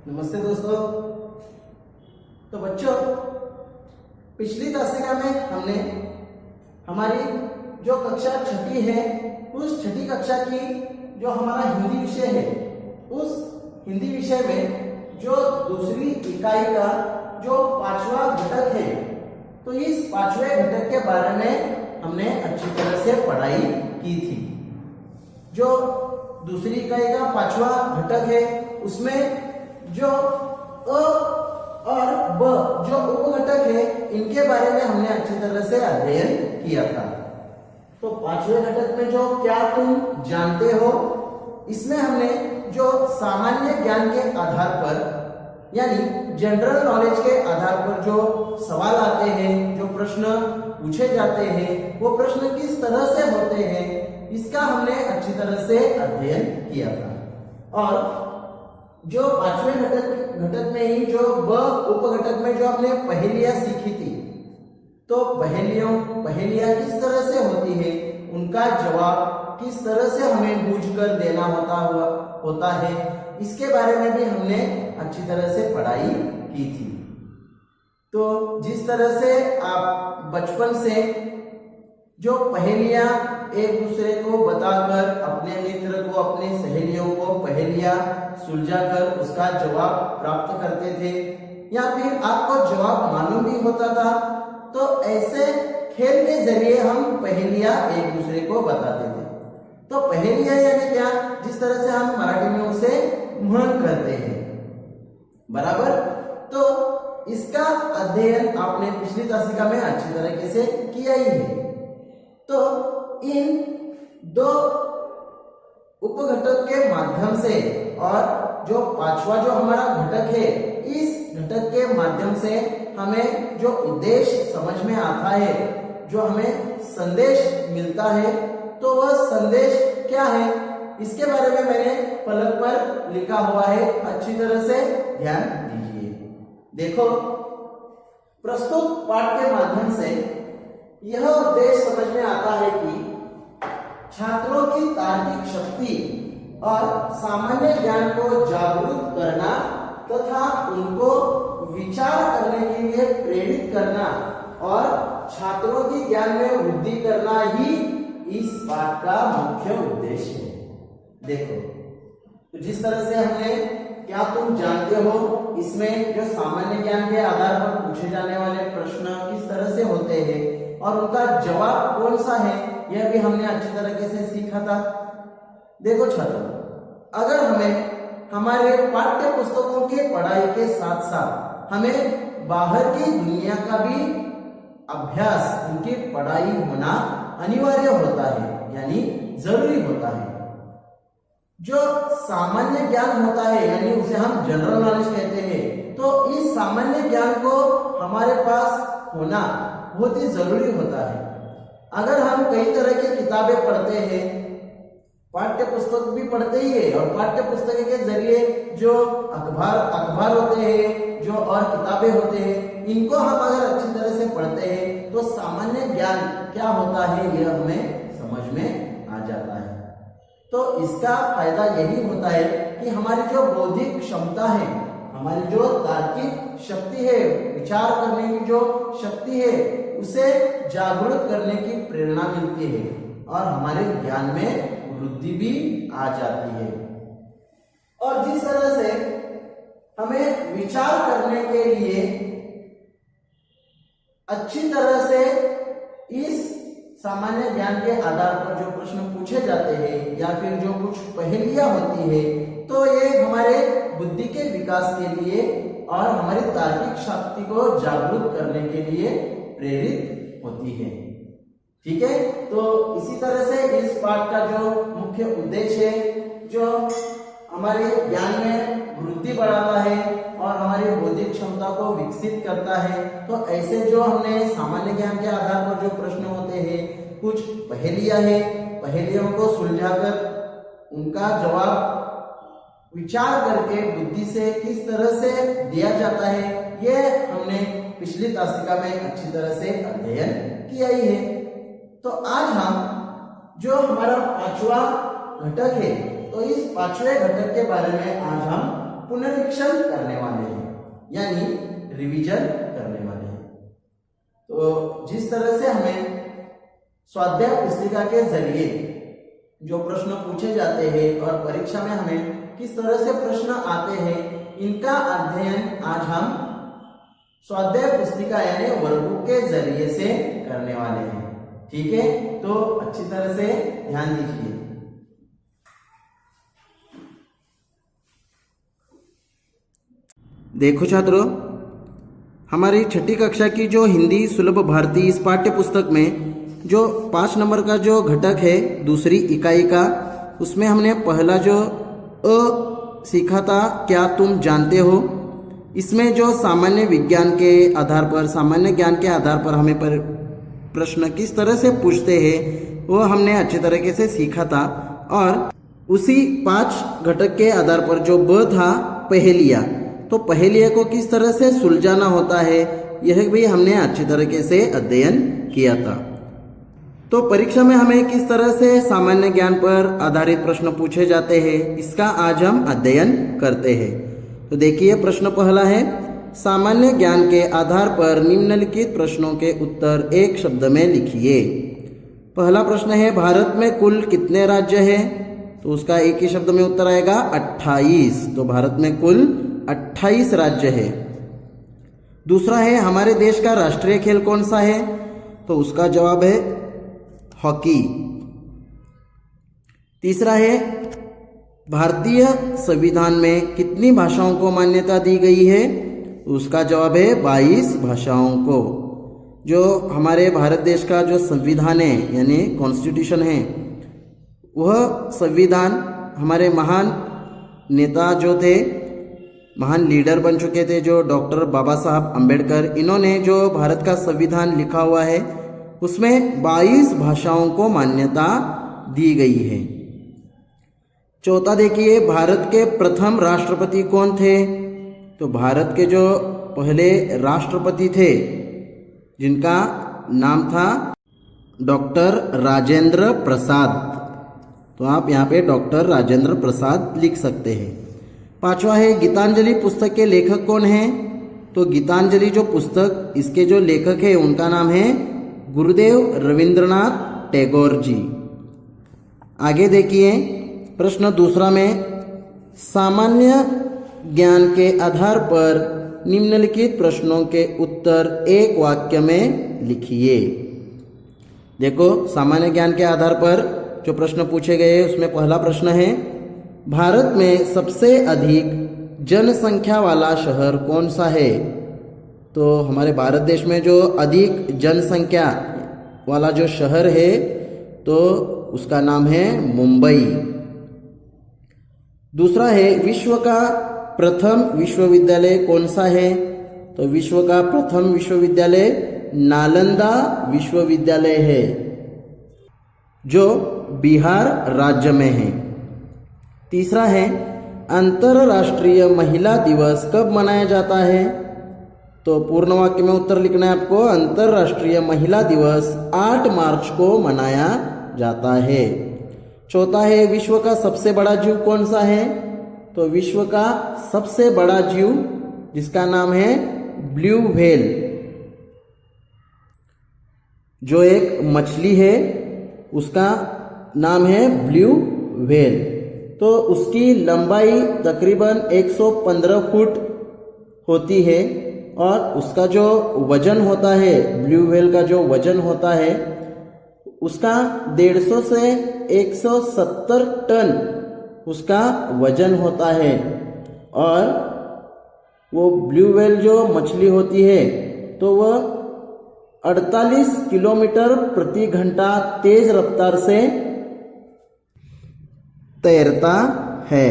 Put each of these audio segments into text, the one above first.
नमस्ते दोस्तों। तो बच्चों, पिछली तासिका में हमने हमारी जो कक्षा छठी है उस छठी कक्षा की जो हमारा हिंदी विषय है उस हिंदी विषय में जो दूसरी इकाई का जो 5वां घटक है, तो इस 5वें घटक के बारे में हमने अच्छी तरह से पढ़ाई की थी। जो दूसरी इकाई का 5वां घटक है उसमें जो अ और ब जो उपघटक है इनके बारे में हमने अच्छी तरह से अध्ययन किया था। तो 5वें घटक में जो क्या तुम जानते हो, इसमें हमने जो सामान्य ज्ञान के आधार पर यानी जनरल नॉलेज के आधार पर जो सवाल आते हैं, जो प्रश्न पूछे जाते हैं, वो प्रश्न किस तरह से होते हैं, इसका हमने अच्छी तरह से अध्ययन किया था। और जो 5वें घटक में ही जो ब उपघटक में जो हमने पहेलियां सीखी थी, तो पहेलियां किस तरह से होती है, उनका जवाब किस तरह से हमें बूझकर देना होता है, इसके बारे में भी हमने अच्छी तरह से पढ़ाई की थी। तो जिस तरह से आप बचपन से जो पहेलियां एक दूसरे को बताकर अपने मित्र को, अपने सहेलियों को पहेलियां सुलझाकर उसका जवाब प्राप्त करते थे, या फिर आपको जवाब मालूम भी होता था, तो ऐसे खेल के जरिए हम पहेलियां एक दूसरे को बताते थे। तो पहेलियां यानी क्या, जिस तरह से हम मराठी में उसे मनन करते हैं, बराबर। तो इसका अध्ययन आपने पिछली तासिका में अच्छी तरीके से किया ही है। तो इन दो उपघटक के माध्यम से और जो 5वां जो हमारा घटक है, इस घटक के माध्यम से हमें जो उद्देश्य समझ में आता है, जो हमें संदेश मिलता है, तो वह संदेश क्या है, इसके बारे में मैंने फलक पर लिखा हुआ है, अच्छी तरह से ध्यान दीजिए। देखो, प्रस्तुत पाठ के माध्यम से यह उद्देश्य समझ में आता है कि छात्रों की तार्किक शक्ति और सामान्य ज्ञान को जागरूक करना तथा उनको विचार करने के लिए प्रेरित करना और छात्रों की ज्ञान में वृद्धि करना ही इस पाठ का मुख्य उद्देश्य है। देखो, तो जिस तरह से हमने क्या तुम जानते हो, इसमें जो सामान्य ज्ञान के आधार पर पूछे जाने वाले प्रश्न किस तरह से होते हैं और उनका जवाब कौन सा है, यह भी हमने अच्छी तरीके से सीखा था। देखो छात्रों, अगर हमें हमारे पाठ्य पुस्तकों के पढ़ाई के साथ साथ हमें बाहर की दुनिया का भी अभ्यास, उनकी पढ़ाई होना अनिवार्य होता है, यानी जरूरी होता है। जो सामान्य ज्ञान होता है, यानी उसे हम जनरल नॉलेज कहते हैं, तो इस सामान्य ज्ञान को हमारे पास होना बहुत ही जरूरी होता है। अगर हम कई तरह की किताबें पढ़ते हैं, पाठ्य पुस्तक भी पढ़ते ही है, और पाठ्य पुस्तक के जरिए जो अखबार होते हैं, जो और किताबें होते हैं, इनको हम अगर अच्छी तरह से पढ़ते हैं, तो सामान्य ज्ञान क्या होता है यह हमें समझ में आ जाता है। तो इसका फायदा यही होता है कि हमारी जो बौद्धिक क्षमता है, हमारी जो तार्किक शक्ति है, विचार करने की जो शक्ति है, उसे जागरूक करने की प्रेरणा मिलती है और हमारे ज्ञान में वृद्धि भी आ जाती है। और जिस तरह से हमें विचार करने के लिए अच्छी तरह से इस सामान्य ज्ञान के आधार पर जो प्रश्न पूछे जाते हैं या फिर जो कुछ पहेलियां होती है, तो ये हमारे बुद्धि के विकास के लिए और हमारी तार्किक शक्ति को जागरूक करने के लिए प्रेरित होती है। ठीक है, तो इसी तरह से इस पाठ का जो मुख्य उद्देश्य है, जो हमारे ज्ञान में वृद्धि बढ़ाता है और हमारी बौद्धिक क्षमता को विकसित करता है। तो ऐसे जो हमने सामान्य ज्ञान के आधार पर जो प्रश्न होते हैं, कुछ पहेलियां हैं, पहेलियों को सुलझाकर उनका जवाब विचार करके बुद्धि से किस तरह से दिया जाता है, यह हमने पिछली तासिका में अच्छी तरह से अध्ययन किया ही है। तो आज हम जो हमारा 5वां घटक है, तो इस 5वें घटक के बारे में आज हम पुनरीक्षण करने वाले हैं, यानी रिवीजन करने वाले हैं। तो जिस तरह से हमें स्वाध्याय पुस्तिका के जरिए जो प्रश्न पूछे जाते हैं और परीक्षा में हमें किस तरह से प्रश्न आते हैं, इनका अध्ययन आज हम स्वाध्याय पुस्तिका यानी वर्कबुक के जरिए से करने वाले हैं। ठीक है, तो अच्छी तरह से ध्यान दीजिए। देखो छात्रों, हमारी छठी कक्षा की जो हिंदी सुलभ भारती इस पाठ्य पुस्तक में जो 5 नंबर का जो घटक है दूसरी इकाई का, उसमें हमने पहला जो अ सीखा था, क्या तुम जानते हो। इसमें जो सामान्य विज्ञान के आधार पर, सामान्य ज्ञान के आधार पर हमें प्रश्न किस तरह से पूछते हैं वो हमने अच्छी तरीके से सीखा था। और उसी 5 घटक के आधार पर जो ब था पहेलियाँ, तो पहेलियों को किस तरह से सुलझाना होता है यह भी हमने अच्छी तरीके से अध्ययन किया था। तो परीक्षा में हमें किस तरह से सामान्य ज्ञान पर आधारित प्रश्न पूछे जाते हैं, इसका आज हम अध्ययन करते हैं। तो देखिए, प्रश्न पहला है, सामान्य ज्ञान के आधार पर निम्नलिखित प्रश्नों के उत्तर एक शब्द में लिखिए। पहला प्रश्न है, भारत में कुल कितने राज्य हैं? तो उसका एक ही शब्द में उत्तर आएगा 28। तो भारत में कुल 28 राज्य है। दूसरा है, हमारे देश का राष्ट्रीय खेल कौन सा है? तो उसका जवाब है हॉकी। तीसरा है, भारतीय संविधान में कितनी भाषाओं को मान्यता दी गई है? उसका जवाब है 22 भाषाओं को। जो हमारे भारत देश का जो संविधान है यानी कॉन्स्टिट्यूशन है, वह संविधान हमारे महान नेता जो थे, महान लीडर बन चुके थे, जो डॉक्टर बाबा साहब अम्बेडकर, इन्होंने जो भारत का संविधान लिखा हुआ है उसमें 22 भाषाओं को मान्यता दी गई है। चौथा देखिए, भारत के प्रथम राष्ट्रपति कौन थे? तो भारत के जो पहले राष्ट्रपति थे जिनका नाम था डॉक्टर राजेंद्र प्रसाद। तो आप यहाँ पे डॉक्टर राजेंद्र प्रसाद लिख सकते हैं। पांचवा है, गीतांजलि पुस्तक के लेखक कौन हैं? तो गीतांजलि जो पुस्तक, इसके जो लेखक है उनका नाम है गुरुदेव रविंद्रनाथ टैगोर जी। आगे देखिए, प्रश्न दूसरा में, सामान्य ज्ञान के आधार पर निम्नलिखित प्रश्नों के उत्तर एक वाक्य में लिखिए। देखो, सामान्य ज्ञान के आधार पर जो प्रश्न पूछे गए उसमें पहला प्रश्न है, भारत में सबसे अधिक जनसंख्या वाला शहर कौन सा है? तो हमारे भारत देश में जो अधिक जनसंख्या वाला जो शहर है तो उसका नाम है मुंबई। दूसरा है, विश्व का प्रथम विश्वविद्यालय कौन सा है? तो विश्व का प्रथम विश्वविद्यालय नालंदा विश्वविद्यालय है, जो बिहार राज्य में है। तीसरा है, अंतरराष्ट्रीय महिला दिवस कब मनाया जाता है? तो पूर्ण वाक्य में उत्तर लिखना है आपको। अंतरराष्ट्रीय महिला दिवस 8 मार्च को मनाया जाता है। चौथा है, विश्व का सबसे बड़ा जीव कौन सा है? तो विश्व का सबसे बड़ा जीव जिसका नाम है ब्लू व्हेल, जो एक मछली है उसका नाम है ब्लू व्हेल। तो उसकी लंबाई तकरीबन 115 फुट होती है और उसका जो वजन होता है, ब्लू व्हेल का जो वजन होता है उसका 150 से 170 टन उसका वजन होता है। और वो ब्लू व्हेल जो मछली होती है तो वह 48 किलोमीटर प्रति घंटा तेज रफ्तार से तैरता है।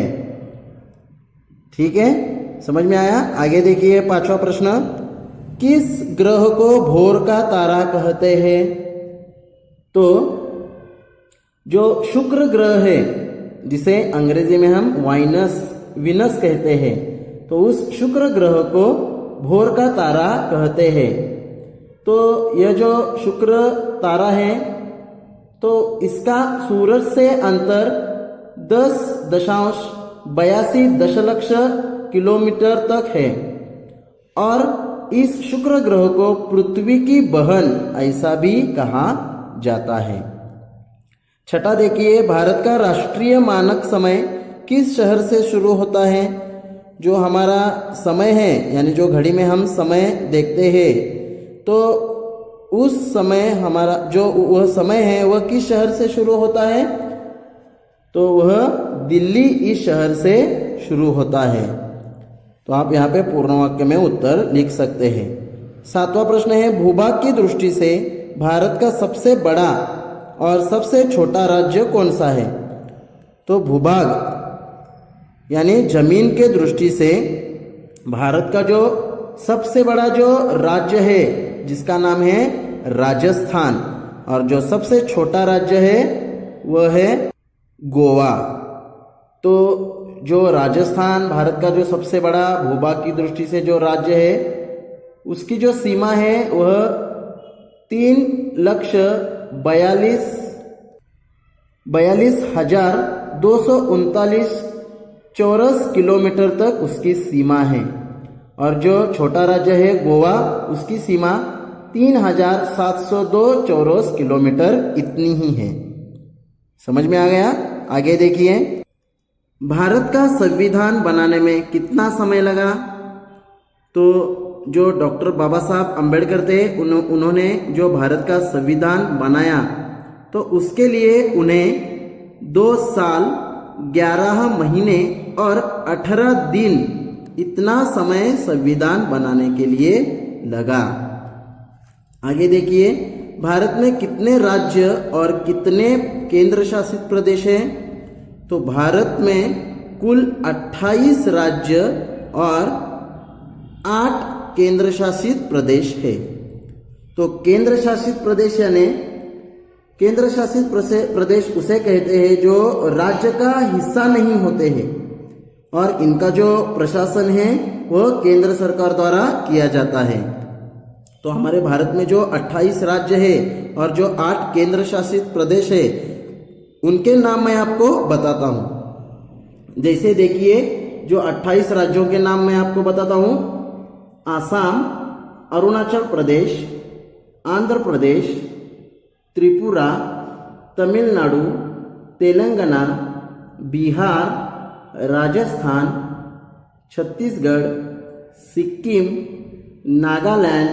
ठीक है, समझ में आया? आगे देखिए, पांचवा प्रश्न, किस ग्रह को भोर का तारा कहते हैं? तो जो शुक्र ग्रह है, जिसे अंग्रेजी में हम वीनस कहते हैं, तो उस शुक्र ग्रह को भोर का तारा कहते हैं। तो यह जो शुक्र तारा है तो इसका सूरज से अंतर 10.82 दशलक्ष किलोमीटर तक है और इस शुक्र ग्रह को पृथ्वी की बहन ऐसा भी कहा जाता है। छठा देखिए, भारत का राष्ट्रीय मानक समय किस शहर से शुरू होता है? जो हमारा समय है यानी जो घड़ी में हम समय देखते हैं तो उस समय हमारा जो वह समय है वह किस शहर से शुरू होता है? तो वह दिल्ली इस शहर से शुरू होता है। तो आप यहाँ पे पूर्ण वाक्य में उत्तर लिख सकते हैं। सातवां प्रश्न है, भूभाग की दृष्टि से भारत का सबसे बड़ा और सबसे छोटा राज्य कौन सा है? तो भूभाग यानी जमीन के दृष्टि से भारत का जो सबसे बड़ा जो राज्य है जिसका नाम है राजस्थान और जो सबसे छोटा राज्य है वह है गोवा। तो जो राजस्थान भारत का जो सबसे बड़ा भूभाग की दृष्टि से जो राज्य है उसकी जो सीमा है वह 3,42,239 चौरस किलोमीटर तक उसकी सीमा है और जो छोटा राज्य है गोवा उसकी सीमा 3,702 चौरस किलोमीटर इतनी ही है। समझ में आ गया? आगे देखिए, भारत का संविधान बनाने में कितना समय लगा? तो जो डॉक्टर बाबा साहब अम्बेडकर थे उन्होंने जो भारत का संविधान बनाया तो उसके लिए उन्हें 2 साल 11 महीने और 18 दिन इतना समय संविधान बनाने के लिए लगा। आगे देखिए, भारत में कितने राज्य और कितने केंद्र शासित प्रदेश हैं? तो भारत में कुल 28 राज्य और 8 केंद्र शासित प्रदेश है। तो केंद्र शासित प्रदेश यानी केंद्र शासित प्रदेश उसे कहते हैं जो राज्य का हिस्सा नहीं होते हैं और इनका जो प्रशासन है वह केंद्र सरकार द्वारा किया जाता है। तो हमारे भारत में जो 28 राज्य है और जो 8 केंद्र शासित प्रदेश है उनके नाम मैं आपको बताता हूँ। जैसे देखिए, जो 28 राज्यों के नाम मैं आपको बताता हूँ, आसाम, अरुणाचल प्रदेश, आंध्र प्रदेश, त्रिपुरा, तमिलनाडु, तेलंगाना, बिहार, राजस्थान, छत्तीसगढ़, सिक्किम, नागालैंड,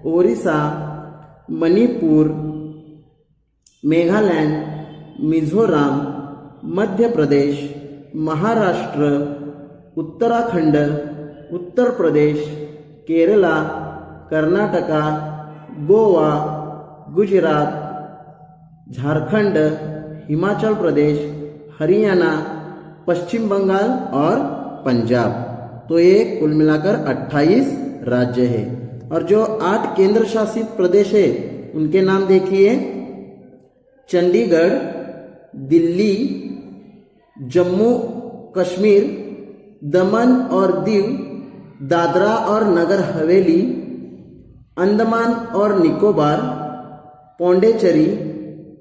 ओडिशा, मणिपुर, मेघालय, मिजोरम, मध्य प्रदेश, महाराष्ट्र, उत्तराखंड, उत्तर प्रदेश, केरला, कर्नाटका, गोवा, गुजरात, झारखंड, हिमाचल प्रदेश, हरियाणा, पश्चिम बंगाल और पंजाब। तो ये कुल मिलाकर 28 राज्य है। और जो 8 केंद्र शासित प्रदेश है उनके नाम देखिए, चंडीगढ़, दिल्ली, जम्मू कश्मीर, दमन और दीव, दादरा और नगर हवेली, अंडमान और निकोबार, पौंडीचेरी,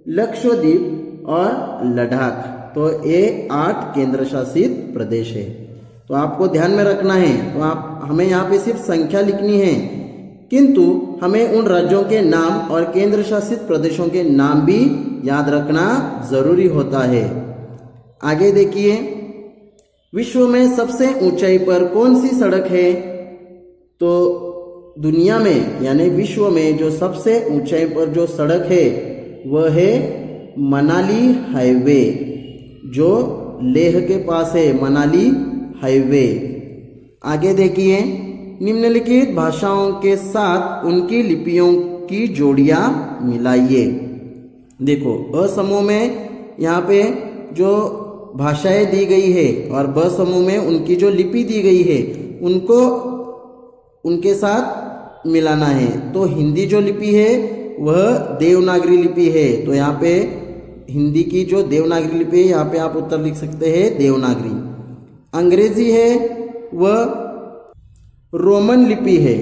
लक्षद्वीप और लद्दाख। तो ये 8 केंद्र शासित प्रदेश है। तो आपको ध्यान में रखना है। तो हमें यहाँ पे सिर्फ संख्या लिखनी है, किंतु हमें उन राज्यों के नाम और केंद्र शासित प्रदेशों के नाम भी याद रखना जरूरी होता है। आगे देखिए, विश्व में सबसे ऊंचाई पर कौन सी सड़क है? तो दुनिया में यानी विश्व में जो सबसे ऊंचाई पर जो सड़क है वह है मनाली हाईवे, जो लेह के पास है, मनाली हाईवे। आगे देखिए, निम्नलिखित भाषाओं के साथ उनकी लिपियों की जोड़ियां मिलाइए। देखो, अ समूह में यहाँ पे जो भाषाएं दी गई है और ब समूह में उनकी जो लिपि दी गई है उनको उनके साथ मिलाना है। तो हिंदी जो लिपि है वह देवनागरी लिपि है। तो यहाँ पे हिंदी की जो देवनागरी लिपि है यहाँ पे आप उत्तर लिख सकते हैं देवनागरी। अंग्रेजी है वह रोमन लिपि है,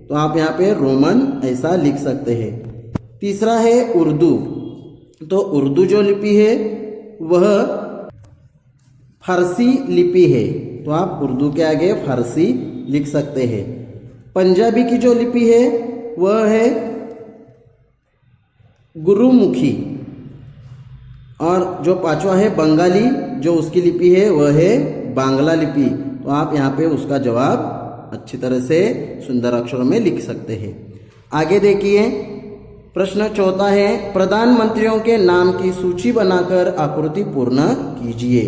तो आप यहाँ पे रोमन ऐसा लिख सकते हैं। तीसरा है उर्दू, तो उर्दू जो लिपि है वह फारसी लिपि है। तो आप उर्दू के आगे फारसी लिख सकते हैं। पंजाबी की जो लिपि है वह है गुरुमुखी, और जो पांचवा है बंगाली, जो उसकी लिपि है वह है बांग्ला लिपि। तो आप यहाँ पे उसका जवाब अच्छी तरह से सुंदर अक्षरों में लिख सकते हैं। आगे देखिए, प्रश्न चौथा है, प्रधानमंत्रियों के नाम की सूची बनाकर आकृति पूर्ण कीजिए।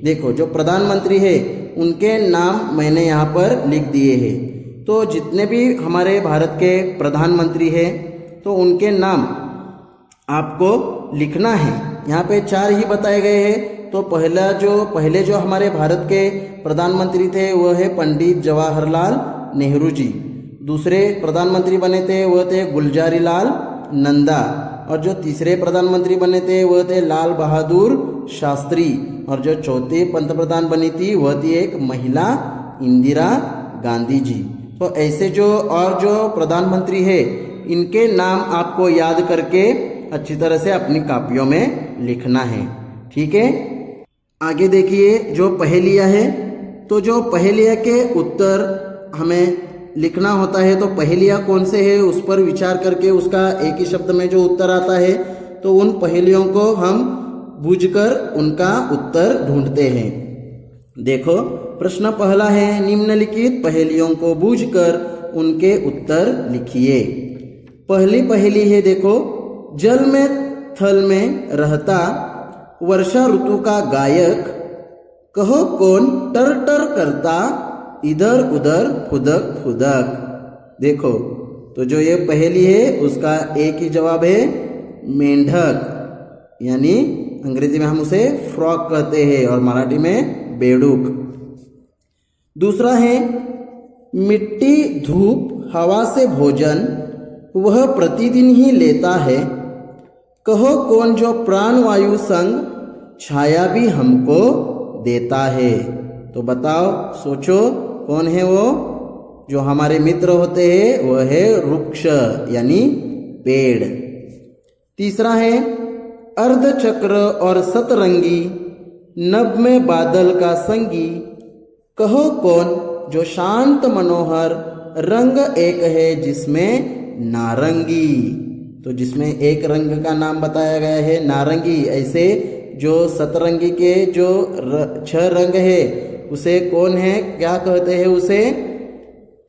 देखो, जो प्रधानमंत्री है उनके नाम मैंने यहाँ पर लिख दिए हैं। तो जितने भी हमारे भारत के प्रधानमंत्री हैं तो उनके नाम आपको लिखना है। यहाँ पे 4 ही बताए गए हैं। तो पहले जो हमारे भारत के प्रधानमंत्री थे वह है पंडित जवाहरलाल नेहरू जी। दूसरे प्रधानमंत्री बने थे वह थे गुलजारी लाल नंदा, और जो तीसरे प्रधानमंत्री बने थे वह थे लाल बहादुर शास्त्री, और जो चौथे पंतप्रधान बनी थी वह थी एक महिला इंदिरा गांधी जी। तो ऐसे जो प्रधानमंत्री है इनके नाम आपको याद करके अच्छी तरह से अपनी कापियों में लिखना है। ठीक है, आगे देखिए, जो पहेलियाँ है, तो जो पहेलियाँ के उत्तर हमें लिखना होता है, तो पहेलियाँ कौन से है उस पर विचार करके उसका एक ही शब्द में जो उत्तर आता है तो उन पहेलियों को हम बूझकर उनका उत्तर ढूंढते हैं। देखो, प्रश्न पहला है, निम्नलिखित पहेलियों को बूझकर उनके उत्तर लिखिए। पहली पहेली है, देखो, जल में थल में रहता वर्षा ऋतु का गायक, कहो कौन टर टर करता इधर उधर फुदक फुदक। देखो, तो जो ये पहेली है उसका एक ही जवाब है मेंढक, यानी अंग्रेजी में हम उसे फ्रॉक कहते हैं और मराठी में बेडूक। दूसरा है, मिट्टी धूप हवा से भोजन वह प्रतिदिन ही लेता है, कहो कौन जो प्राणवायु संग छाया भी हमको देता है। तो बताओ, सोचो, कौन है वो? जो हमारे मित्र होते हैं वह है वृक्ष, यानी पेड़। तीसरा है, अर्धचक्र और सतरंगी नभ में बादल का संगी, कहो कौन जो शांत मनोहर रंग एक है जिसमें नारंगी। तो जिसमें एक रंग का नाम बताया गया है नारंगी। ऐसे जो सतरंगी के जो 6 रंग है उसे कौन है, क्या कहते हैं उसे?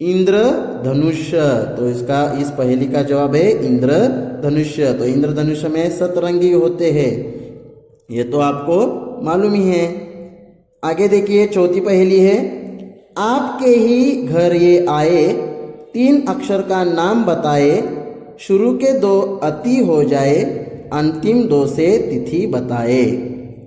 इंद्रधनुष। तो इस पहेली का जवाब है इंद्रधनुष। तो इंद्रधनुष में सतरंगी होते हैं, ये तो आपको मालूम ही है। आगे देखिए, चौथी पहेली है, आपके ही घर ये आए 3 अक्षर का नाम बताए, शुरू के 2 अति हो जाए, अंतिम 2 से तिथि बताए।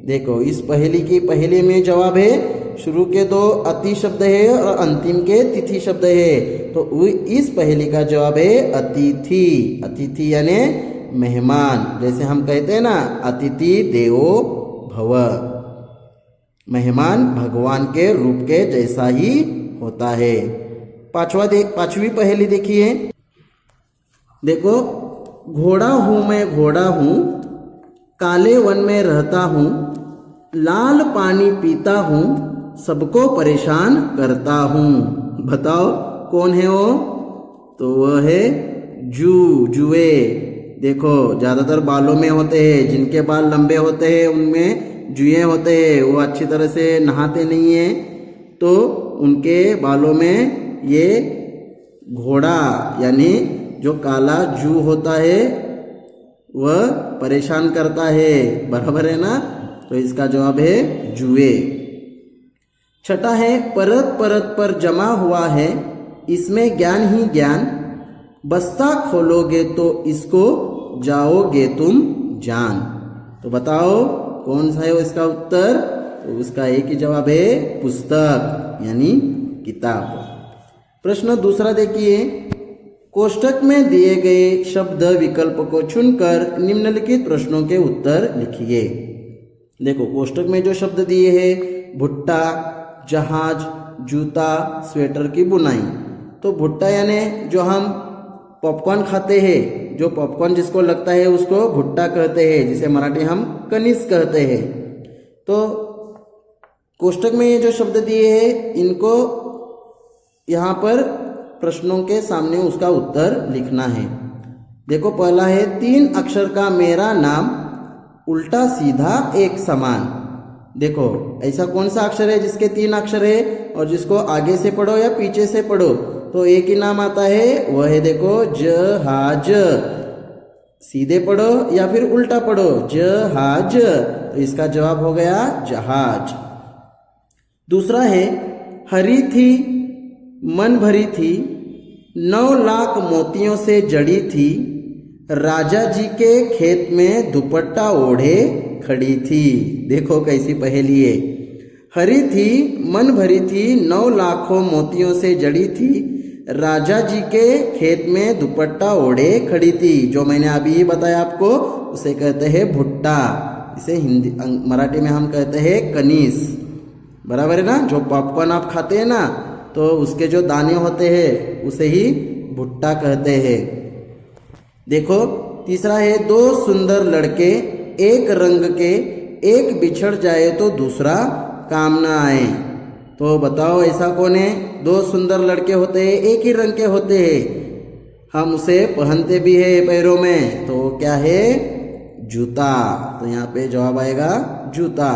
देखो, इस पहेली में जवाब है शुरू के 2 अति शब्द है और अंतिम के तिथि शब्द है। तो इस पहेली का जवाब है अतिथि। अतिथि यानी मेहमान। जैसे हम कहते हैं ना, अतिथि देवो भव, मेहमान भगवान के रूप के जैसा ही होता है। पांचवी पहेली देखिए। देखो, घोड़ा हूं मैं घोड़ा हूं, काले वन में रहता हूं, लाल पानी पीता हूं, सबको परेशान करता हूं। बताओ कौन है वो? तो वह है जुए। देखो, ज्यादातर बालों में होते हैं, जिनके बाल लंबे होते हैं उनमें जुए होते हैं। वो अच्छी तरह से नहाते नहीं है तो उनके बालों में ये घोड़ा यानी जो काला जू होता है वह परेशान करता है। बराबर है ना? तो इसका जवाब है जुए। छठा है, परत परत पर जमा हुआ है, इसमें ज्ञान ही ज्ञान, बस्ता खोलोगे तो इसको जाओगे तुम जान। तो बताओ कौन सा है इसका उत्तर? तो उसका एक ही जवाब है पुस्तक यानी किताब। प्रश्न दूसरा देखिए, कोष्टक में दिए गए शब्द विकल्प को चुनकर निम्नलिखित प्रश्नों के उत्तर लिखिए। देखो, कोष्टक में जो शब्द दिए हैं, भुट्टा, जहाज, जूता, स्वेटर की बुनाई। तो भुट्टा यानी जो हम पॉपकॉर्न खाते हैं, जो पॉपकॉर्न जिसको लगता है उसको भुट्टा कहते हैं, जिसे मराठी हम कनिस कहते हैं। तो कोष्टक में ये जो शब्द दिए हैं इनको यहाँ पर प्रश्नों के सामने उसका उत्तर लिखना है। देखो पहला है 3 अक्षर का मेरा नाम, उल्टा सीधा एक समान। देखो ऐसा कौन सा अक्षर है जिसके 3 अक्षर है और जिसको आगे से पढ़ो या पीछे से पढ़ो तो एक ही नाम आता है, वह है देखो जहाज। सीधे पढ़ो या फिर उल्टा पढ़ो जहाज, तो इसका जवाब हो गया जहाज। दूसरा है हरी थी मन भरी थी, 9 लाख मोतियों से जड़ी थी, राजा जी के खेत में दुपट्टा ओढ़े खड़ी थी। देखो कैसी पहेली है। हरी थी मन भरी थी, 9 लाखों मोतियों से जड़ी थी, राजा जी के खेत में दुपट्टा ओढ़े खड़ी थी। जो मैंने अभी बताया आपको उसे कहते हैं भुट्टा, इसे हिंदी मराठी में हम कहते हैं कनीस, बराबर है ना। जो पॉपकॉर्न आप खाते हैं ना तो उसके जो दाने होते हैं उसे ही भुट्टा कहते हैं। देखो तीसरा है 2 सुंदर लड़के एक रंग के, एक बिछड़ जाए तो दूसरा काम ना आए। तो बताओ ऐसा कौन है? 2 सुंदर लड़के होते हैं, एक ही रंग के होते हैं, हम उसे पहनते भी है पैरों में, तो क्या है? जूता। तो यहाँ पे जवाब आएगा जूता।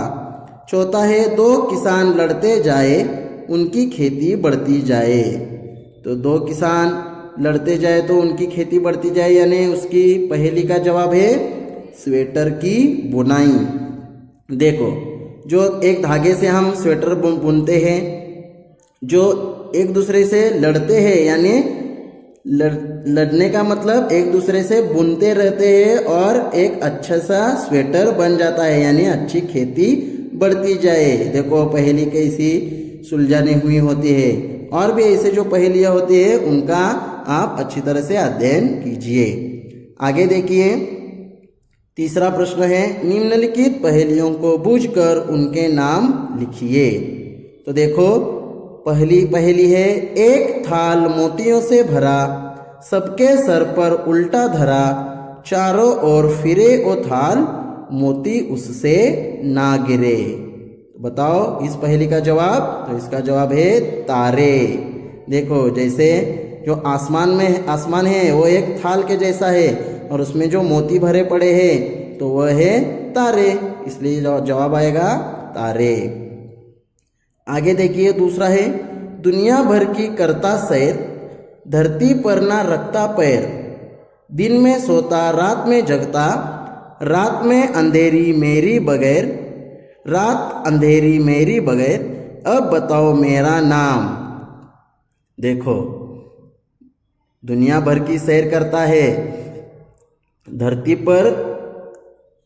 चौथा है 2 किसान लड़ते जाए, उनकी खेती बढ़ती जाए। तो 2 किसान लड़ते जाए तो उनकी खेती बढ़ती जाए, यानी उसकी पहेली का जवाब है स्वेटर की बुनाई। देखो जो एक धागे से हम स्वेटर बुनते हैं, जो एक दूसरे से लड़ते हैं, यानी लड़ने का मतलब एक दूसरे से बुनते रहते हैं और एक अच्छा सा स्वेटर बन जाता है, यानी अच्छी खेती बढ़ती जाए। देखो पहेली कैसी सुलझानी हुई होती है। और भी ऐसे जो पहेलियां होती है उनका आप अच्छी तरह से अध्ययन कीजिए। आगे देखिए तीसरा प्रश्न है निम्नलिखित पहेलियों को बूझकर उनके नाम लिखिए। तो देखो पहली पहेली है, एक थाल मोतियों से भरा, सबके सर पर उल्टा धरा, चारों ओर फिरे वो थाल, मोती उससे ना गिरे। बताओ इस पहेली का जवाब। तो इसका जवाब है तारे। देखो जैसे जो आसमान है वो एक थाल के जैसा है और उसमें जो मोती भरे पड़े हैं तो वह है तारे, इसलिए जवाब आएगा तारे। आगे देखिए दूसरा है दुनिया भर की करता सैर, धरती पर ना रखता पैर, दिन में सोता रात में जगता, रात में अंधेरी मेरी बगैर, रात अंधेरी मेरी बगैर, अब बताओ मेरा नाम। देखो दुनिया भर की सैर करता है, धरती पर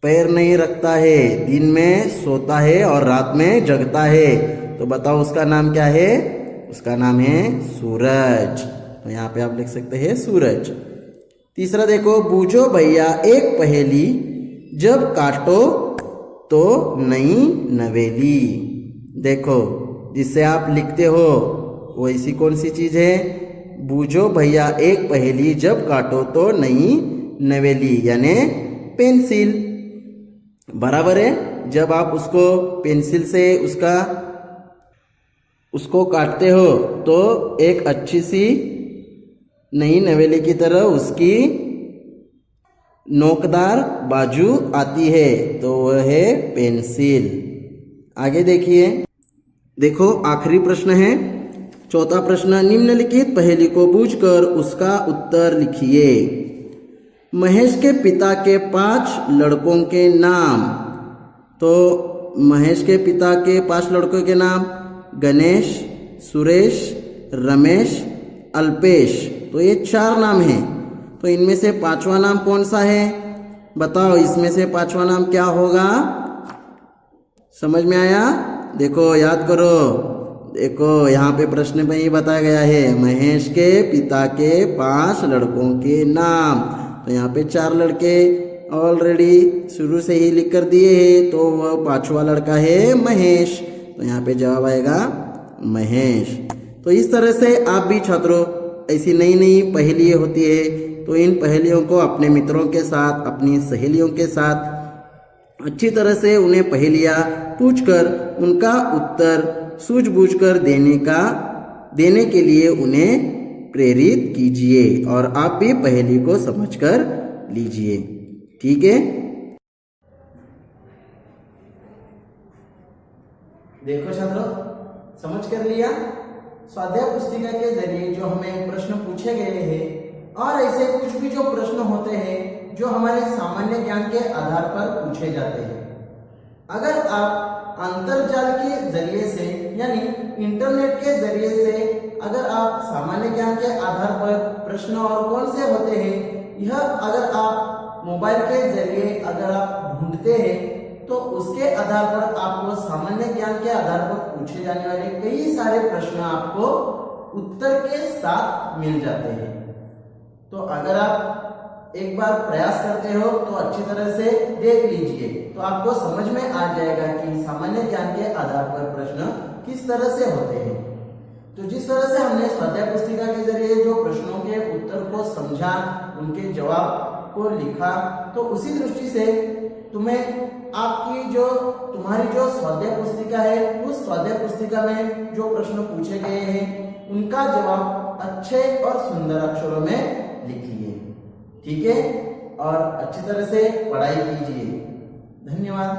पैर नहीं रखता है, दिन में सोता है और रात में जगता है, तो बताओ उसका नाम क्या है? उसका नाम है सूरज। तो यहाँ पे आप लिख सकते हैं सूरज। तीसरा देखो बूझो भैया एक पहेली, जब काटो तो नई नवेली। देखो जिससे आप लिखते हो वो ऐसी कौन सी चीज है? बूझो भैया एक पहेली, जब काटो तो नई नवेली, यानी पेंसिल, बराबर है। जब आप उसको पेंसिल से उसको काटते हो तो एक अच्छी सी नई नवेली की तरह उसकी नोकदार बाजू आती है, तो वह है पेंसिल। आगे देखिए, देखो आखिरी प्रश्न है चौथा प्रश्न, निम्नलिखित पहेली को बूझकर उसका उत्तर लिखिए। महेश के पिता के 5 लड़कों के नाम। तो महेश के पिता के 5 लड़कों के नाम गणेश, सुरेश, रमेश, अल्पेश। तो ये 4 नाम हैं। तो इनमें से 5वां नाम कौन सा है? बताओ इसमें से 5वां नाम क्या होगा? समझ में आया? देखो याद करो, देखो यहाँ पे प्रश्न में ही बताया गया है महेश के पिता के 5 लड़कों के नाम। तो यहाँ पे 4 लड़के ऑलरेडी शुरू से ही लिख कर दिए हैं, तो वह 5वां लड़का है महेश। तो यहाँ पे जवाब आएगा महेश। तो इस तरह से आप भी छात्रों ऐसी नई नई पहेलियाँ होती है, तो इन पहेलियों को अपने मित्रों के साथ, अपनी सहेलियों के साथ अच्छी तरह से उन्हें पहेलियाँ पूछकर उनका उत्तर सूझबूझकर देने के लिए उन्हें प्रेरित कीजिए और आप भी पहेली को समझकर लीजिए। ठीक है, देखो छात्रों, समझ कर लिया। स्वाध्याय पुस्तिका के जरिए जो हमें प्रश्न पूछे गए हैं और ऐसे कुछ भी जो प्रश्न होते हैं जो हमारे सामान्य ज्ञान के आधार पर पूछे जाते हैं, अगर आप अंतर्जाल के जरिए से यानी इंटरनेट के जरिए से अगर आप सामान्य ज्ञान के आधार पर प्रश्न और कौन से होते हैं यह अगर आप मोबाइल के जरिए अगर आप ढूंढते हैं तो उसके आधार पर आपको सामान्य ज्ञान के आधार पर पूछे जाने वाले कई सारे प्रश्न आपको उत्तर के साथ मिल जाते हैं। तो अगर आप एक बार प्रयास करते हो तो अच्छी तरह से देख लीजिए, तो आपको समझ में आ जाएगा कि सामान्य ज्ञान के आधार पर प्रश्न किस तरह से होते हैं। तो जिस तरह से हमने स्वाध्याय पुस्तिका के जरिए जो प्रश्नों के उत्तर को समझा, उनके जवाब को लिखा, तो उसी दृष्टि से तुम्हारी जो स्वाध्याय पुस्तिका है उस स्वाध्याय पुस्तिका में जो प्रश्न पूछे गए हैं उनका जवाब अच्छे और सुंदर अक्षरों में लिखिए। ठीक है, और अच्छी तरह से पढ़ाई कीजिए। धन्यवाद।